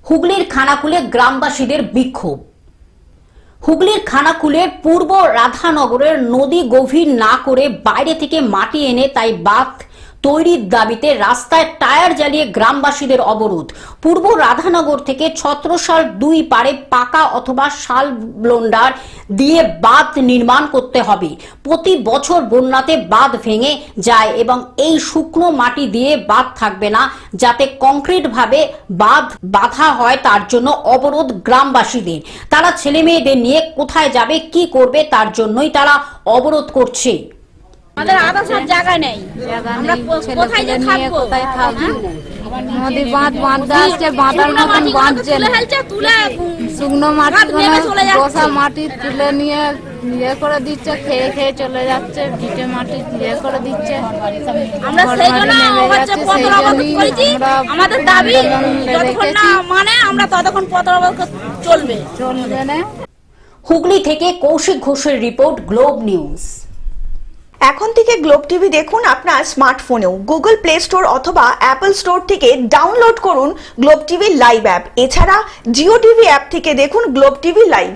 হুগলির খানাকুলে গ্রামবাসীদের বিক্ষোভ। হুগলির খানাকুলের পূর্ব রাধানগরের নদী গভীর না করে বাইরে থেকে মাটি এনে তাই বাঁধ তৈরির দাবিতে রাস্তায় টায়ার জ্বালিয়ে গ্রামবাসীদের অবরোধ। পূর্ব রাধানগর থেকে ছত্রসাল 2 পারে পাকা অথবা শাল ব্লোন্ডার দিয়ে বাঁধ নির্মাণ করতে হবে। প্রতি বছর বন্যাতে বাঁধ ভেঙে যায় এবং এই শুকনো মাটি দিয়ে বাঁধ থাকবে না, যাতে কংক্রিট ভাবে বাঁধ বাঁধা হয় তার জন্য অবরোধ গ্রামবাসীদের। তারা ছেলে মেয়েদের নিয়ে কোথায় যাবে, কি করবে, তার জন্যই তারা অবরোধ করছে। আমাদের আবাসের জায়গা নেই, আমরা কোথায় যে থাকবো? নদী বাঁধ বাঁধতে আসছে, বাঁধার মতন বাঁধছে, শুকনো মাটি বসা মাটি তুলে নিয়ে ইয়ে করে দিচ্ছে, খেয়ে খেয়ে চলে যাচ্ছে, ভিটে মাটি ইয়ে করে দিচ্ছে। আমরা সেই জন্য পত্র অবরোধ করেছি। আমাদের দাবি যতক্ষণ না মানে আমরা ততক্ষণ পত্র অবরোধ চলবে না। হুগলি থেকে কৌশিক ঘোষের রিপোর্ট, গ্লোব নিউজ। এখন থেকে গ্লোব টিভি দেখুন আপনার স্মার্টফোনেও। গুগল প্লে স্টোর অথবা অ্যাপল স্টোর থেকে ডাউনলোড করুন গ্লোব টিভি লাইভ অ্যাপ। এছাড়া জিও টিভি অ্যাপ থেকে দেখুন গ্লোব টিভি লাইভ।